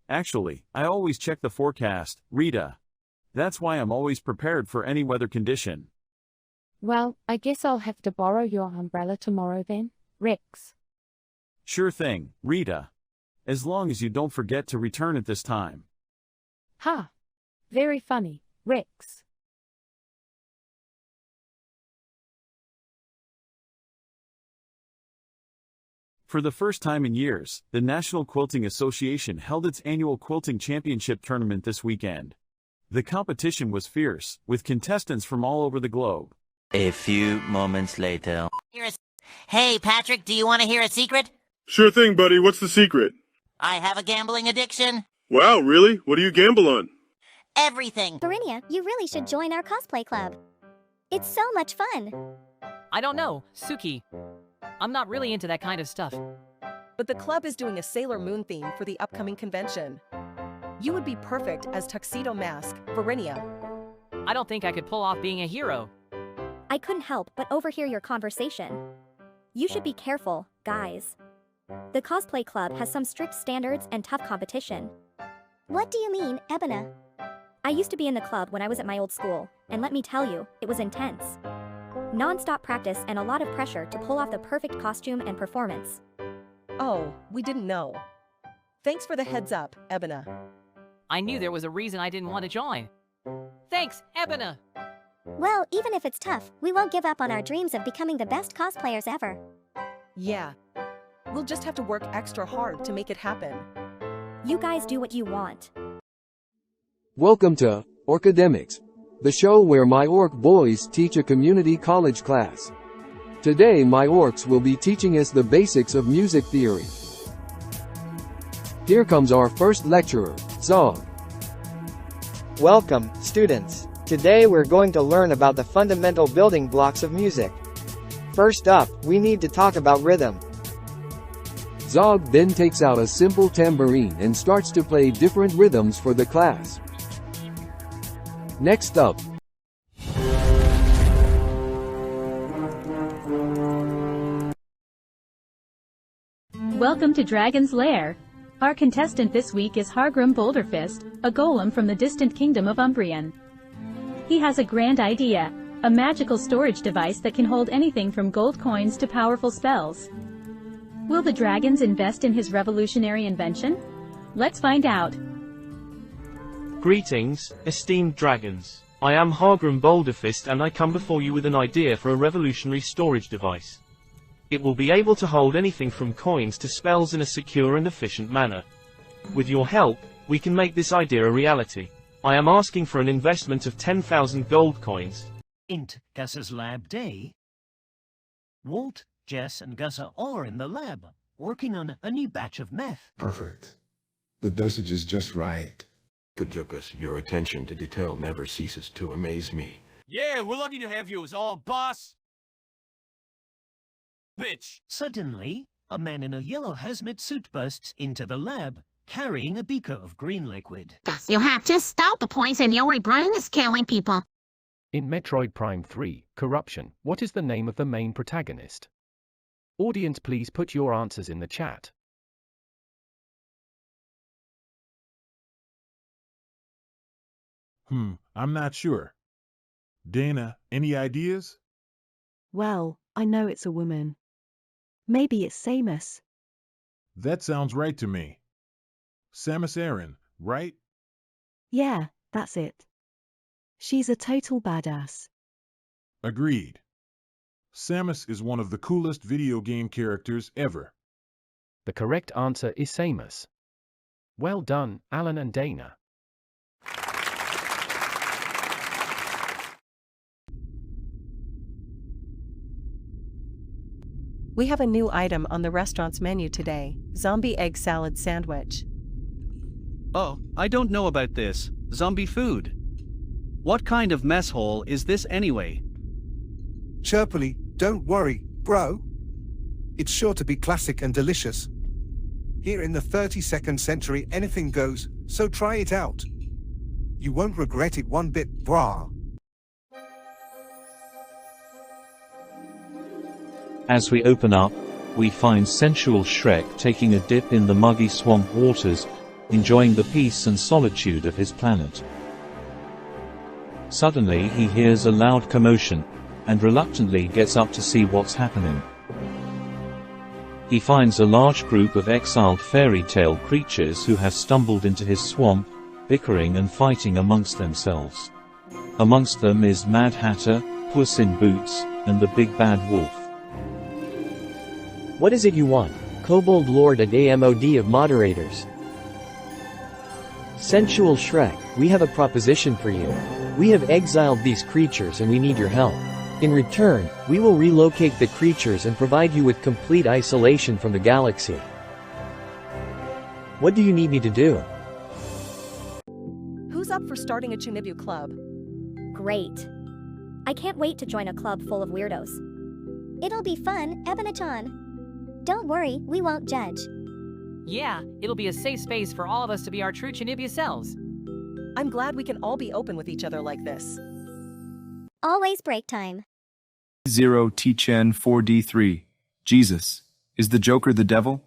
Actually, I always check the forecast, Rita. That's why I'm always prepared for any weather condition. Well, I guess I'll have to borrow your umbrella tomorrow then, Rex. Sure thing, Rita. As long as you don't forget to return it this time. Ha! Very funny, Rex. For the first time in years, the National Quilting Association held its annual Quilting Championship tournament this weekend. The competition was fierce, with contestants from all over the globe. A few moments later. Hey, Patrick, do you want to hear a secret? Sure thing, buddy. What's the secret? I have a gambling addiction. Wow, really? What do you gamble on? Everything. Verinia, you really should join our cosplay club. It's so much fun. I don't know, Suki. I'm not really into that kind of stuff. But the club is doing a Sailor Moon theme for the upcoming convention. You would be perfect as Tuxedo Mask, Verinia. I don't think I could pull off being a hero. I couldn't help but overhear your conversation. You should be careful, guys. The cosplay club has some strict standards and tough competition. What do you mean, Ebona? I used to be in the club when I was at my old school, and let me tell you, it was intense. Non-stop practice and a lot of pressure to pull off the perfect costume and performance. Oh, we didn't know. Thanks for the heads up, Ebona. I knew there was a reason I didn't want to join. Thanks, Ebona! Well, even if it's tough, we won't give up on our dreams of becoming the best cosplayers ever. Yeah. We'll just have to work extra hard to make it happen. You guys do what you want. Welcome to Orcademics, the show where my orc boys teach a community college class. Today my orcs will be teaching us the basics of music theory. Here comes our first lecturer, Zog. Welcome, students. Today we're going to learn about the fundamental building blocks of music. First up, we need to talk about rhythm. Zog then takes out a simple tambourine and starts to play different rhythms for the class. Next up, welcome to Dragon's Lair. Our contestant this week is Hargrim Boulderfist, a golem from the distant kingdom of Umbrian. He has a grand idea, a magical storage device that can hold anything from gold coins to powerful spells. Will the dragons invest in his revolutionary invention? Let's find out. Greetings, esteemed dragons. I am Hargrim Boulderfist and I come before you with an idea for a revolutionary storage device. It will be able to hold anything from coins to spells in a secure and efficient manner. With your help, we can make this idea a reality. I am asking for an investment of 10,000 gold coins. Int Gus's lab day. Walt, Jess, and Gus are all in the lab, working on a new batch of meth. Perfect. The dosage is just right. Good job, Gus. Your attention to detail never ceases to amaze me. Yeah, we're lucky to have you as all boss. Bitch. Suddenly, a man in a yellow hazmat suit bursts into the lab, carrying a beaker of green liquid. Gus, you have to stop the poison. Your brain is killing people. In Metroid Prime 3, Corruption, what is the name of the main protagonist? Audience, please put your answers in the chat. I'm not sure. Dana, any ideas? Well, I know it's a woman. Maybe it's Samus. That sounds right to me. Samus Aran, right? Yeah, that's it. She's a total badass. Agreed. Samus is one of the coolest video game characters ever. The correct answer is Samus. Well done, Alan and Dana. We have a new item on the restaurant's menu today, zombie egg salad sandwich. Oh, I don't know about this. Zombie food. What kind of mess hole is this anyway? Chirpily, don't worry, bro. It's sure to be classic and delicious. Here in the 32nd century anything goes, so try it out. You won't regret it one bit, brah. As we open up, we find sensual Shrek taking a dip in the muggy swamp waters, enjoying the peace and solitude of his planet. Suddenly he hears a loud commotion, and reluctantly gets up to see what's happening. He finds a large group of exiled fairy tale creatures who have stumbled into his swamp, bickering and fighting amongst themselves. Amongst them is Mad Hatter, Puss in Boots, and the Big Bad Wolf. What is it you want, Kobold Lord and AMOD of moderators? Sensual Shrek, we have a proposition for you. We have exiled these creatures and we need your help. In return, we will relocate the creatures and provide you with complete isolation from the galaxy. What do you need me to do? Who's up for starting a Chunibu club? Great. I can't wait to join a club full of weirdos. It'll be fun, Ebony-chan. Don't worry, we won't judge. Yeah, it'll be a safe space for all of us to be our true Chunibu selves. I'm glad we can all be open with each other like this. Always break time. 0 T-Chen 4D3. Jesus. Is the Joker the devil?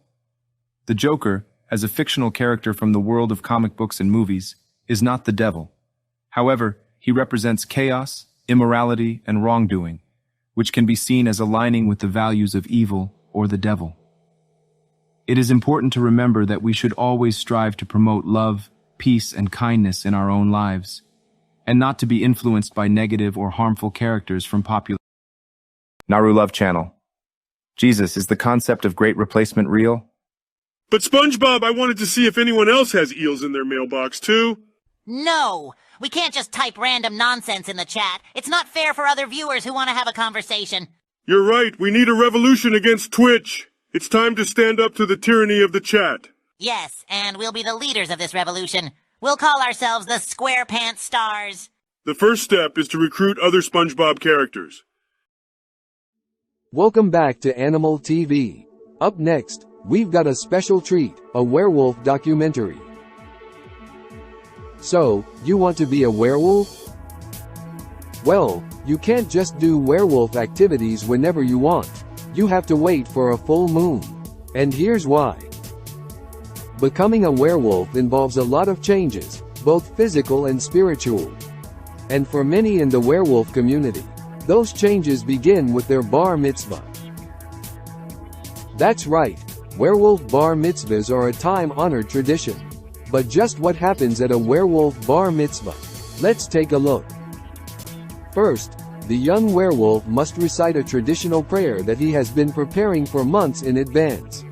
The Joker, as a fictional character from the world of comic books and movies, is not the devil. However, he represents chaos, immorality, and wrongdoing, which can be seen as aligning with the values of evil or the devil. It is important to remember that we should always strive to promote love, peace, and kindness in our own lives, and not to be influenced by negative or harmful characters from popular. Naru Love Channel. Jesus, is the concept of great replacement real? But SpongeBob, I wanted to see if anyone else has eels in their mailbox too. No! We can't just type random nonsense in the chat. It's not fair for other viewers who want to have a conversation. You're right, we need a revolution against Twitch. It's time to stand up to the tyranny of the chat. Yes, and we'll be the leaders of this revolution. We'll call ourselves the SquarePants Stars. The first step is to recruit other SpongeBob characters. Welcome back to Animal TV. Up next, we've got a special treat, a werewolf documentary. So, you want to be a werewolf? Well, you can't just do werewolf activities whenever you want. You have to wait for a full moon. And here's why. Becoming a werewolf involves a lot of changes, both physical and spiritual. And for many in the werewolf community, those changes begin with their bar mitzvah. That's right, werewolf bar mitzvahs are a time-honored tradition. But just what happens at a werewolf bar mitzvah? Let's take a look. First, the young werewolf must recite a traditional prayer that he has been preparing for months in advance.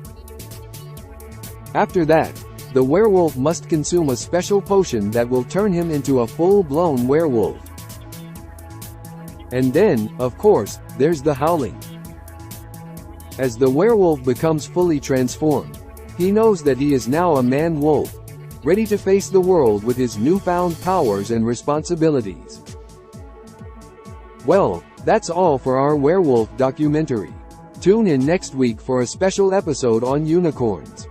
After that, the werewolf must consume a special potion that will turn him into a full-blown werewolf. And then, of course, there's the howling. As the werewolf becomes fully transformed, he knows that he is now a man-wolf, ready to face the world with his newfound powers and responsibilities. Well, that's all for our werewolf documentary. Tune in next week for a special episode on unicorns.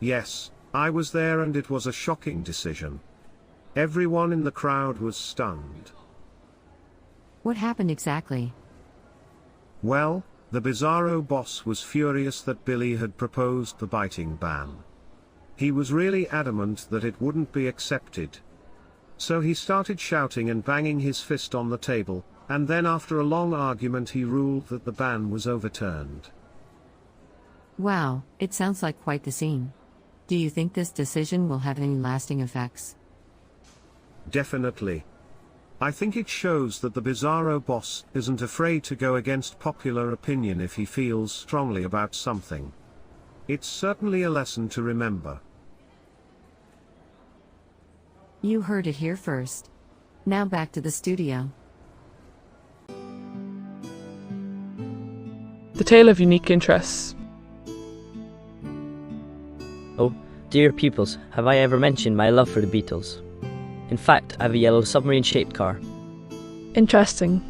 Yes, I was there and it was a shocking decision. Everyone in the crowd was stunned. What happened exactly? Well, the Bizarro boss was furious that Billy had proposed the biting ban. He was really adamant that it wouldn't be accepted. So he started shouting and banging his fist on the table, and then after a long argument he ruled that the ban was overturned. Wow, it sounds like quite the scene. Do you think this decision will have any lasting effects? Definitely. I think it shows that the Bizarro boss isn't afraid to go against popular opinion if he feels strongly about something. It's certainly a lesson to remember. You heard it here first. Now back to the studio. The Tale of Unique Interests. Oh, dear pupils, have I ever mentioned my love for the Beatles? In fact, I have a yellow submarine-shaped car. Interesting.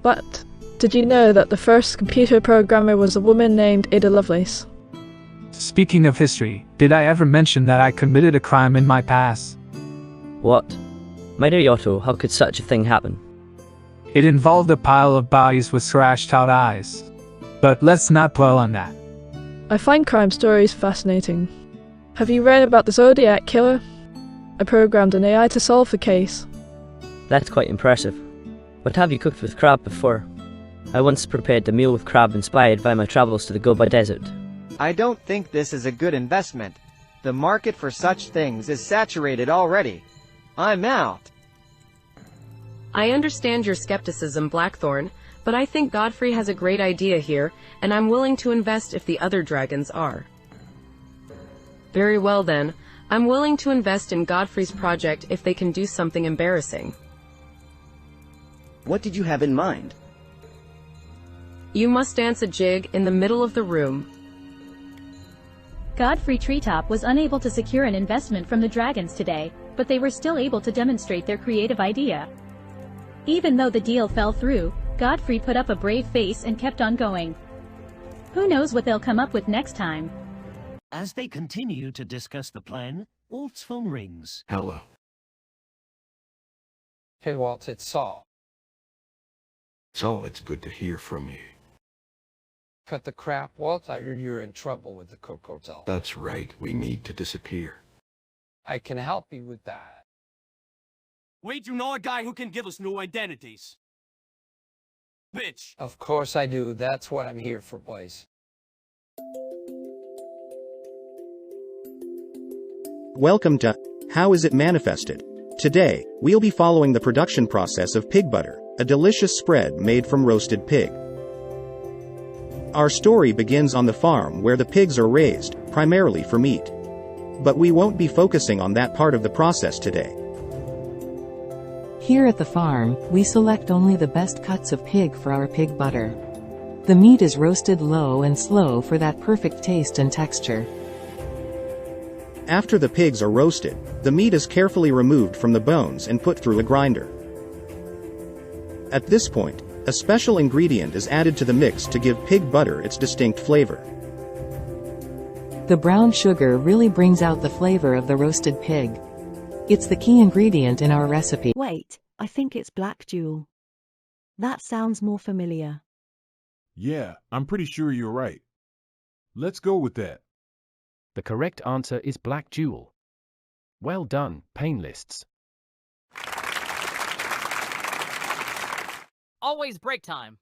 But, did you know that the first computer programmer was a woman named Ada Lovelace? Speaking of history, did I ever mention that I committed a crime in my past? What? My dear Otto, how could such a thing happen? It involved a pile of bodies with scratched out eyes. But let's not dwell on that. I find crime stories fascinating. Have you read about the Zodiac Killer? I programmed an AI to solve the case. That's quite impressive. But have you cooked with crab before? I once prepared a meal with crab inspired by my travels to the Gobi Desert. I don't think this is a good investment. The market for such things is saturated already. I'm out. I understand your skepticism, Blackthorn, but I think Godfrey has a great idea here, and I'm willing to invest if the other dragons are. Very well then, I'm willing to invest in Godfrey's project if they can do something embarrassing. What did you have in mind? You must dance a jig in the middle of the room. Godfrey Treetop was unable to secure an investment from the dragons today, but they were still able to demonstrate their creative idea. Even though the deal fell through, Godfrey put up a brave face and kept on going. Who knows what they'll come up with next time? As they continue to discuss the plan, Walt's phone rings. Hello. Hey Walt, it's Saul. So it's good to hear from you. Cut the crap, Walt. I hear you're in trouble with the Coke Hotel. That's right, we need to disappear. I can help you with that. We do know a guy who can give us new identities. Bitch. Of course I do. That's what I'm here for, boys. Welcome to How Is It Manifested? Today, we'll be following the production process of pig butter, a delicious spread made from roasted pig. Our story begins on the farm where the pigs are raised, primarily for meat. But we won't be focusing on that part of the process today. Here at the farm, we select only the best cuts of pig for our pig butter. The meat is roasted low and slow for that perfect taste and texture. After the pigs are roasted, the meat is carefully removed from the bones and put through a grinder. At this point, a special ingredient is added to the mix to give pig butter its distinct flavor. The brown sugar really brings out the flavor of the roasted pig. It's the key ingredient in our recipe. Wait, I think it's black duel. That sounds more familiar. Yeah, I'm pretty sure you're right. Let's go with that. The correct answer is black jewel. Well done, Painlists. Always break time.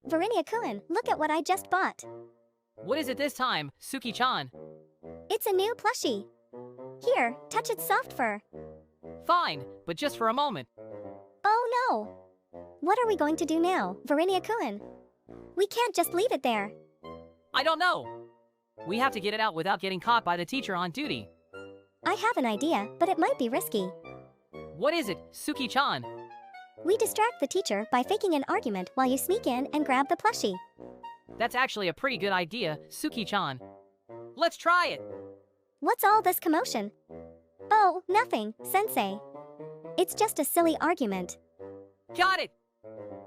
Verinia-kun, look at what I just bought. What is it this time, Suki-chan? It's a new plushie. Here, touch its soft fur. Fine, but just for a moment. Oh no! What are we going to do now, Verinia-kun? We can't just leave it there. I don't know. We have to get it out without getting caught by the teacher on duty. I have an idea, but it might be risky. What is it, Suki-chan? We distract the teacher by faking an argument while you sneak in and grab the plushie. That's actually a pretty good idea, Suki-chan. Let's try it! What's all this commotion? Oh, nothing, Sensei. It's just a silly argument. Got it!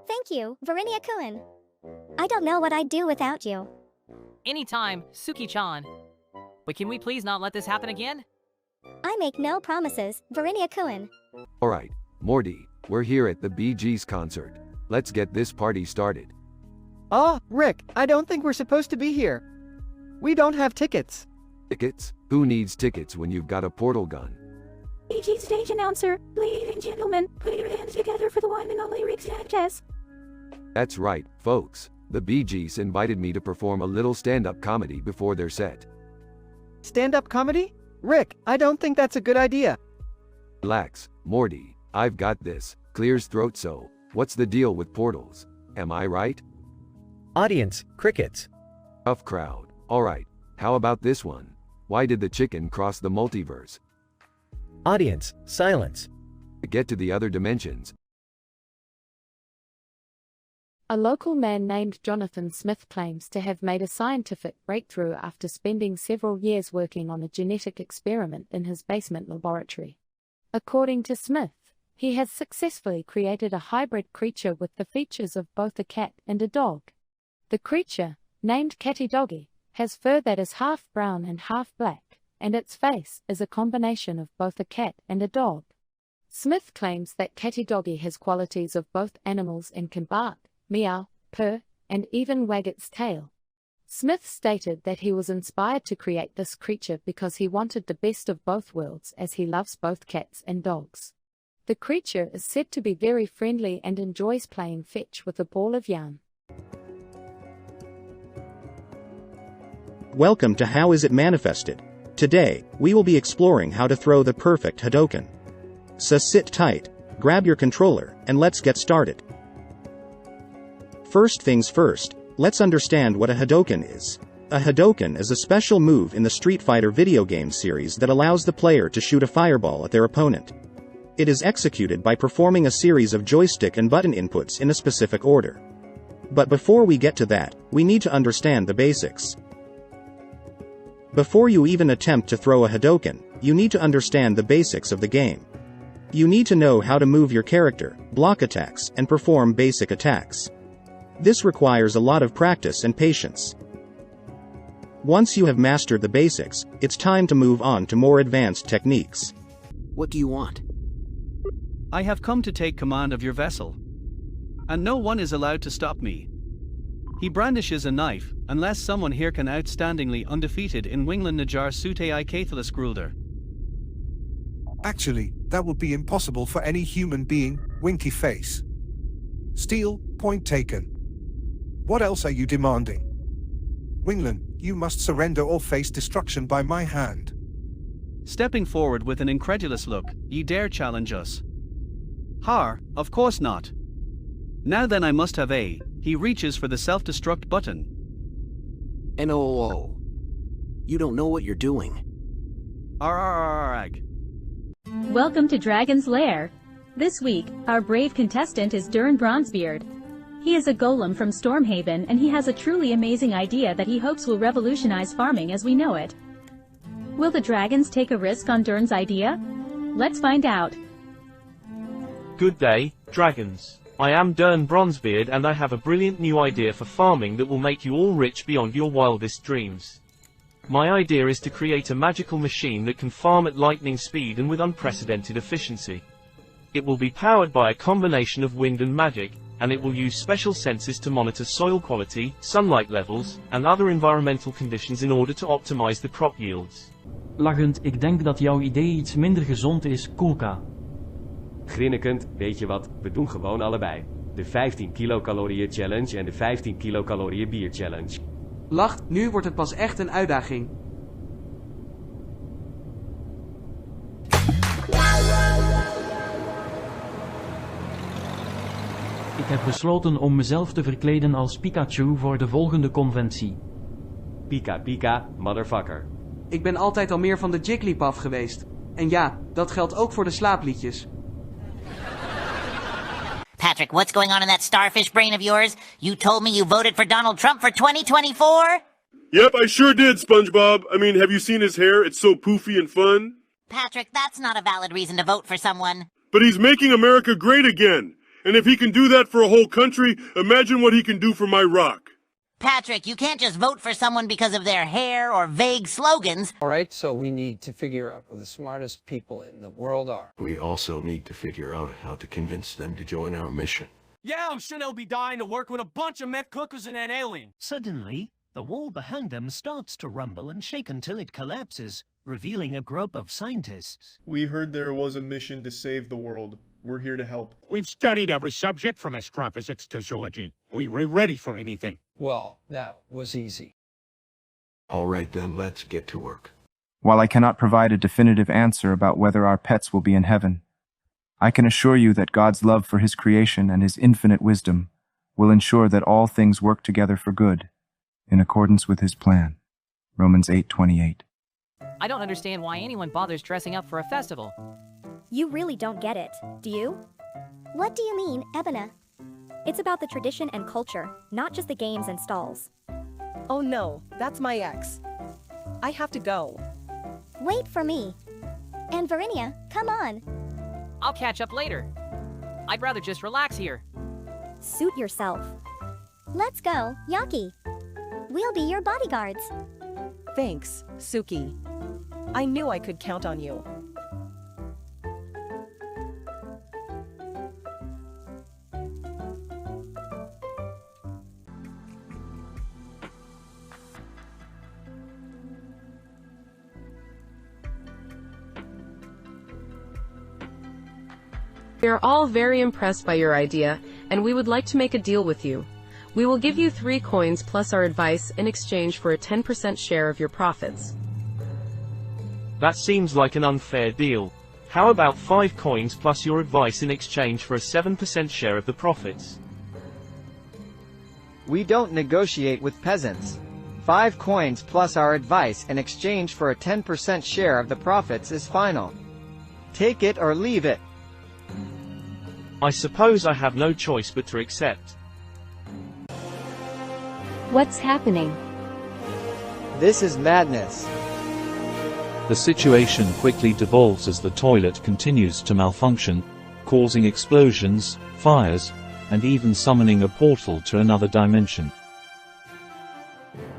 Thank you, Verinia-kun. I don't know what I'd do without you. Anytime, Suki-chan. But can we please not let this happen again? I make no promises, Verinia-kun. Alright, Morty, we're here at the Bee Gees concert. Let's get this party started. Oh, Rick, I don't think we're supposed to be here. We don't have tickets. Tickets? Who needs tickets when you've got a portal gun? BG stage announcer, ladies and gentlemen, put your hands together for the one and only Rick Sanchez. That's right, folks. The Bee Gees invited me to perform a little stand-up comedy before their set. Stand-up comedy? Rick, I don't think that's a good idea. Relax, Morty. I've got this. Clears throat. So, what's the deal with portals? Am I right? Audience, crickets. Tough crowd. Alright, how about this one? Why did the chicken cross the multiverse? Audience, silence. To get to the other dimensions. A local man named Jonathan Smith claims to have made a scientific breakthrough after spending several years working on a genetic experiment in his basement laboratory. According to Smith, he has successfully created a hybrid creature with the features of both a cat and a dog. The creature, named Catty Doggy, has fur that is half brown and half black, and its face is a combination of both a cat and a dog. Smith claims that Catty Doggy has qualities of both animals and can bark, meow, purr, and even wag its tail. Smith stated that he was inspired to create this creature because he wanted the best of both worlds, as he loves both cats and dogs. The creature is said to be very friendly and enjoys playing fetch with a ball of yarn. Welcome to How Is It Manifested? Today, we will be exploring how to throw the perfect Hadoken. So sit tight, grab your controller, and let's get started. First things first, let's understand what a Hadoken is. A Hadoken is a special move in the Street Fighter video game series that allows the player to shoot a fireball at their opponent. It is executed by performing a series of joystick and button inputs in a specific order. But before we get to that, we need to understand the basics. Before you even attempt to throw a Hadoken, you need to understand the basics of the game. You need to know how to move your character, block attacks, and perform basic attacks. This requires a lot of practice and patience. Once you have mastered the basics, it's time to move on to more advanced techniques. What do you want? I have come to take command of your vessel. And no one is allowed to stop me. He brandishes a knife, unless someone here can outstandingly undefeated in Wingland Najar Sute I Cathalas Grulder. Actually, that would be impossible for any human being, winky face. Steal, point taken. What else are you demanding? Wingland, you must surrender or face destruction by my hand. Stepping forward with an incredulous look, ye dare challenge us. Har, of course not. Now then I must have a. He reaches for the self-destruct button. NOO. You don't know what you're doing. Arrgh. Welcome to Dragon's Lair. This week, our brave contestant is Duran Bronzebeard. He is a golem from Stormhaven and he has a truly amazing idea that he hopes will revolutionize farming as we know it. Will the dragons take a risk on Duran's idea? Let's find out. Good day, dragons. I am Duran Bronzebeard and I have a brilliant new idea for farming that will make you all rich beyond your wildest dreams. My idea is to create a magical machine that can farm at lightning speed and with unprecedented efficiency. It will be powered by a combination of wind and magic, and it will use special sensors to monitor soil quality, sunlight levels, and other environmental conditions in order to optimize the crop yields. Lachend, ik denk dat jouw idee iets minder gezond is, Kulka. Grinnikend, weet je wat, we doen gewoon allebei. De 15 kilocalorieën challenge en de 15 kilocalorieën bier challenge. Lacht, nu wordt het pas echt een uitdaging. Ik heb besloten om mezelf te verkleden als Pikachu voor de volgende conventie. Pika pika, motherfucker. Ik ben altijd al meer van de Jigglypuff geweest. En ja, dat geldt ook voor de slaapliedjes. Patrick, what's going on in that starfish brain of yours? You told me you voted for Donald Trump for 2024? Yep, I sure did, SpongeBob. I mean, have you seen his hair? It's so poofy and fun. Patrick, that's not a valid reason to vote for someone. But he's making America great again. And if he can do that for a whole country, imagine what he can do for my rock. Patrick, you can't just vote for someone because of their hair or vague slogans. Alright, so we need to figure out who the smartest people in the world are. We also need to figure out how to convince them to join our mission. Yeah, I'm sure they'll be dying to work with a bunch of meth cookers and an alien. Suddenly, the wall behind them starts to rumble and shake until it collapses, revealing a group of scientists. We heard there was a mission to save the world. We're here to help. We've studied every subject from astrophysics to zoology. We were ready for anything. Well, that was easy. All right then, let's get to work. While I cannot provide a definitive answer about whether our pets will be in heaven, I can assure you that God's love for his creation and his infinite wisdom will ensure that all things work together for good, in accordance with his plan. Romans 8:28. I don't understand why anyone bothers dressing up for a festival. You really don't get it, do you? What do you mean, Ebona? It's about the tradition and culture, not just the games and stalls. Oh no, that's my ex. I have to go. Wait for me. And Verinia, come on. I'll catch up later. I'd rather just relax here. Suit yourself. Let's go, Yaki. We'll be your bodyguards. Thanks, Suki. I knew I could count on you. We are all very impressed by your idea, and we would like to make a deal with you. We will give you 3 coins plus our advice in exchange for a 10% share of your profits. That seems like an unfair deal. How about 5 coins plus your advice in exchange for a 7% share of the profits? We don't negotiate with peasants. 5 coins plus our advice in exchange for a 10% share of the profits is final. Take it or leave it. I suppose I have no choice but to accept. What's happening? This is madness. The situation quickly devolves as the toilet continues to malfunction, causing explosions, fires, and even summoning a portal to another dimension.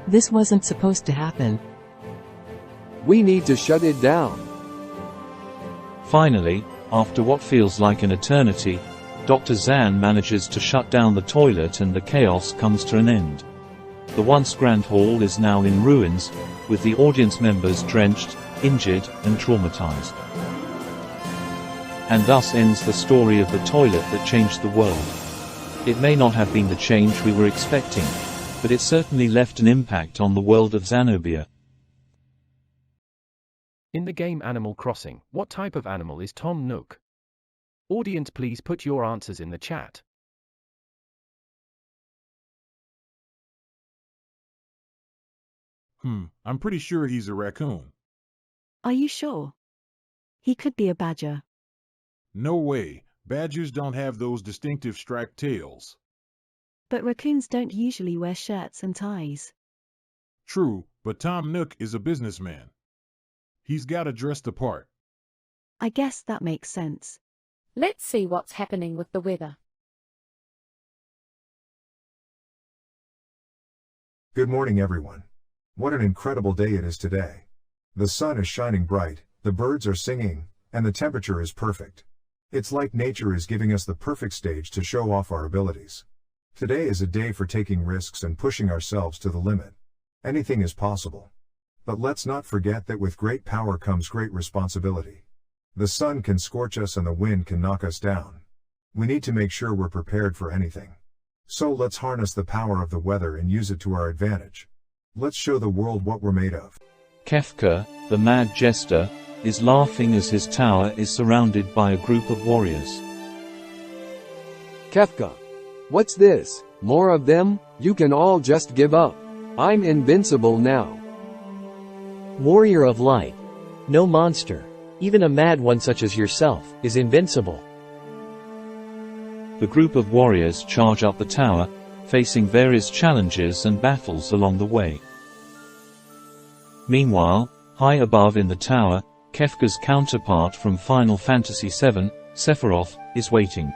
This wasn't supposed to happen. We need to shut it down. Finally, after what feels like an eternity, Dr. Zan manages to shut down the toilet and the chaos comes to an end. The once grand hall is now in ruins, with the audience members drenched, injured, and traumatized. And thus ends the story of the toilet that changed the world. It may not have been the change we were expecting, but it certainly left an impact on the world of Zanobia. In the game Animal Crossing, what type of animal is Tom Nook? Audience, please put your answers in the chat. I'm pretty sure he's a raccoon. Are you sure? He could be a badger. No way. Badgers don't have those distinctive striped tails. But raccoons don't usually wear shirts and ties. True, but Tom Nook is a businessman. He's gotta dress the part. I guess that makes sense. Let's see what's happening with the weather. Good morning, everyone. What an incredible day it is today. The sun is shining bright, the birds are singing, and the temperature is perfect. It's like nature is giving us the perfect stage to show off our abilities. Today is a day for taking risks and pushing ourselves to the limit. Anything is possible. But let's not forget that with great power comes great responsibility. The sun can scorch us and the wind can knock us down. We need to make sure we're prepared for anything. So let's harness the power of the weather and use it to our advantage. Let's show the world what we're made of. Kefka, the mad jester, is laughing as his tower is surrounded by a group of warriors. Kefka. What's this? More of them? You can all just give up. I'm invincible now. Warrior of light. No monster, even a mad one such as yourself, is invincible. The group of warriors charge up the tower, facing various challenges and battles along the way. Meanwhile, high above in the tower, Kefka's counterpart from Final Fantasy VII, Sephiroth, is waiting.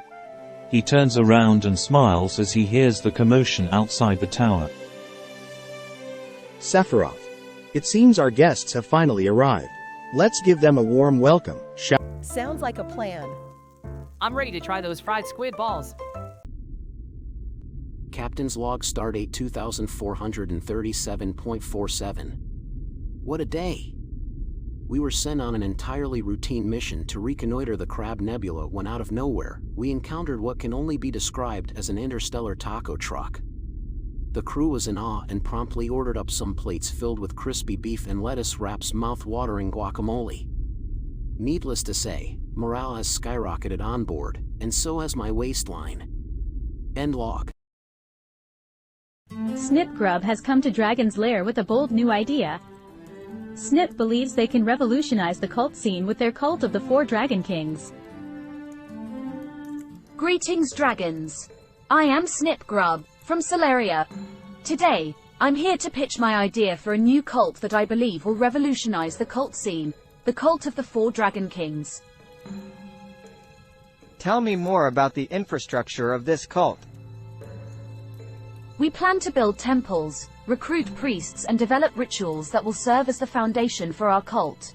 He turns around and smiles as he hears the commotion outside the tower. Sephiroth. It seems our guests have finally arrived. Let's give them a warm welcome, shall we? Sounds like a plan. I'm ready to try those fried squid balls. Captain's log stardate 2437.47. What a day! We were sent on an entirely routine mission to reconnoiter the Crab Nebula when out of nowhere, we encountered what can only be described as an interstellar taco truck. The crew was in awe and promptly ordered up some plates filled with crispy beef and lettuce wraps mouth-watering guacamole. Needless to say, morale has skyrocketed on board, and so has my waistline. End log. Snip Grub has come to Dragon's Lair with a bold new idea. Snip believes they can revolutionize the cult scene with their cult of the 4 Dragon Kings. Greetings, dragons. I am Snip Grub, from Solaria. Today, I'm here to pitch my idea for a new cult that I believe will revolutionize the cult scene, the cult of the 4 Dragon Kings. Tell me more about the infrastructure of this cult. We plan to build temples, recruit priests and develop rituals that will serve as the foundation for our cult.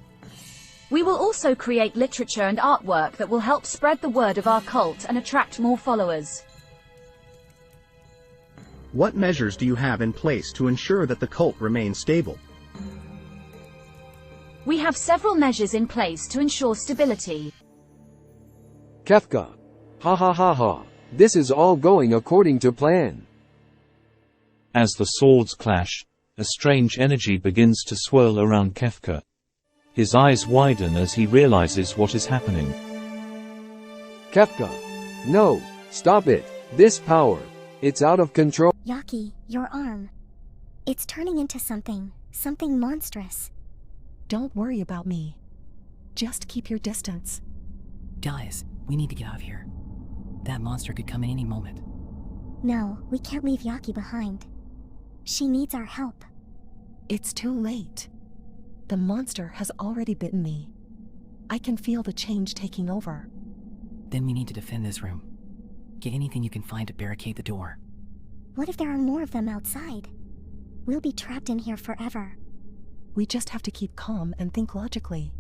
We will also create literature and artwork that will help spread the word of our cult and attract more followers. What measures do you have in place to ensure that the cult remains stable? We have several measures in place to ensure stability. Kefka, Ha ha ha ha. This is all going according to plan. As the swords clash, a strange energy begins to swirl around Kefka. His eyes widen as he realizes what is happening. Kefka. No, stop it. This power. It's out of control. Yaki, your arm. It's turning into something monstrous. Don't worry about me. Just keep your distance. Guys, we need to get out of here. That monster could come in any moment. No, we can't leave Yaki behind. She needs our help. It's too late. The monster has already bitten me. I can feel the change taking over. Then we need to defend this room. Get anything you can find to barricade the door. What if there are more of them outside? We'll be trapped in here forever. We just have to keep calm and think logically.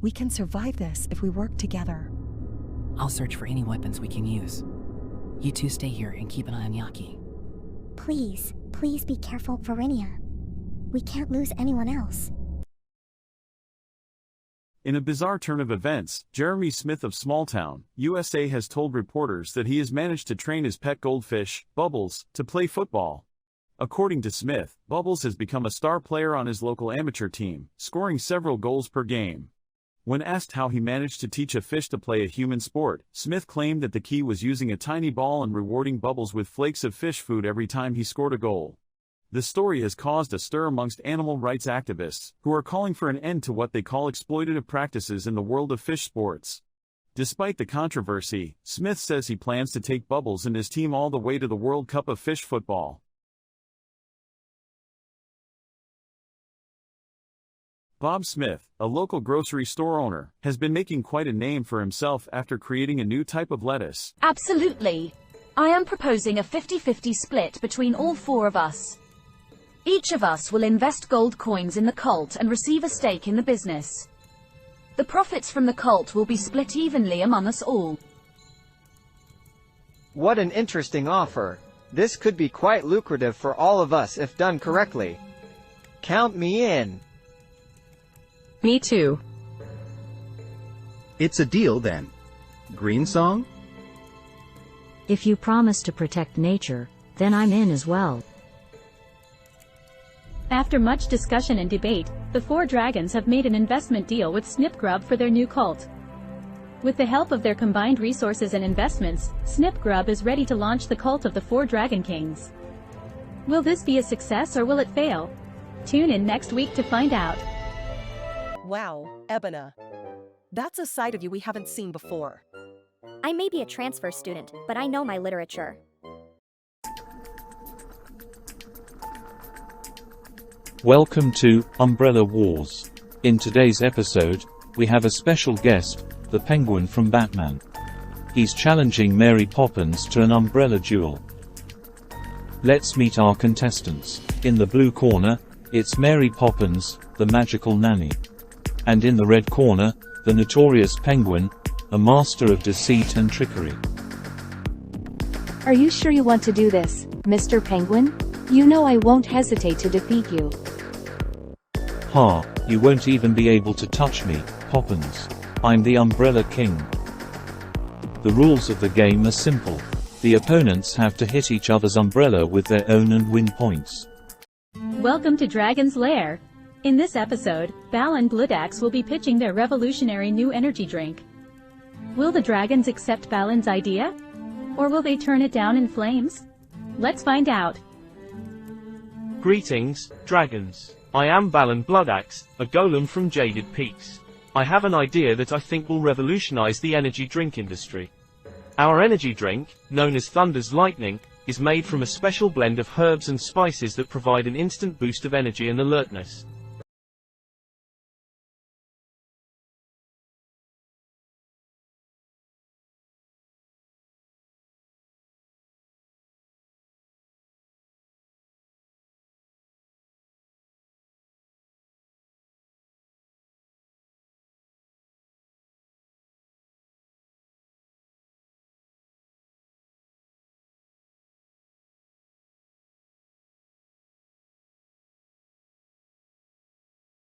We can survive this if we work together. I'll search for any weapons we can use. You two stay here and keep an eye on Yaki. Please, please be careful, Verinia. We can't lose anyone else. In a bizarre turn of events, Jeremy Smith of Smalltown, USA has told reporters that he has managed to train his pet goldfish, Bubbles, to play football. According to Smith, Bubbles has become a star player on his local amateur team, scoring several goals per game. When asked how he managed to teach a fish to play a human sport, Smith claimed that the key was using a tiny ball and rewarding Bubbles with flakes of fish food every time he scored a goal. The story has caused a stir amongst animal rights activists, who are calling for an end to what they call exploitative practices in the world of fish sports. Despite the controversy, Smith says he plans to take Bubbles and his team all the way to the World Cup of Fish Football. Bob Smith, a local grocery store owner, has been making quite a name for himself after creating a new type of lettuce. Absolutely. I am proposing a 50-50 split between all four of us. Each of us will invest gold coins in the cult and receive a stake in the business. The profits from the cult will be split evenly among us all. What an interesting offer. This could be quite lucrative for all of us if done correctly. Count me in. Me too. It's a deal then. Green song? If you promise to protect nature, then I'm in as well. After much discussion and debate, the four dragons have made an investment deal with Snipgrub for their new cult. With the help of their combined resources and investments, Snipgrub is ready to launch the cult of the four Dragon Kings. Will this be a success or will it fail? Tune in next week to find out. Wow, Ebona. That's a side of you we haven't seen before. I may be a transfer student, but I know my literature. Welcome to Umbrella Wars. In today's episode, we have a special guest, the Penguin from Batman. He's challenging Mary Poppins to an umbrella duel. Let's meet our contestants. In the blue corner, it's Mary Poppins, the magical nanny. And in the red corner, the notorious Penguin, a master of deceit and trickery. Are you sure you want to do this, Mr. Penguin? You know I won't hesitate to defeat you. Ha, you won't even be able to touch me, Poppins. I'm the Umbrella King. The rules of the game are simple. The opponents have to hit each other's umbrella with their own and win points. Welcome to Dragon's Lair. In this episode, Bal and Bloodaxe will be pitching their revolutionary new energy drink. Will the dragons accept Balin's idea? Or will they turn it down in flames? Let's find out. Greetings, dragons. I am Balan Bloodaxe, a golem from Jaded Peaks. I have an idea that I think will revolutionize the energy drink industry. Our energy drink, known as Thunder's Lightning, is made from a special blend of herbs and spices that provide an instant boost of energy and alertness.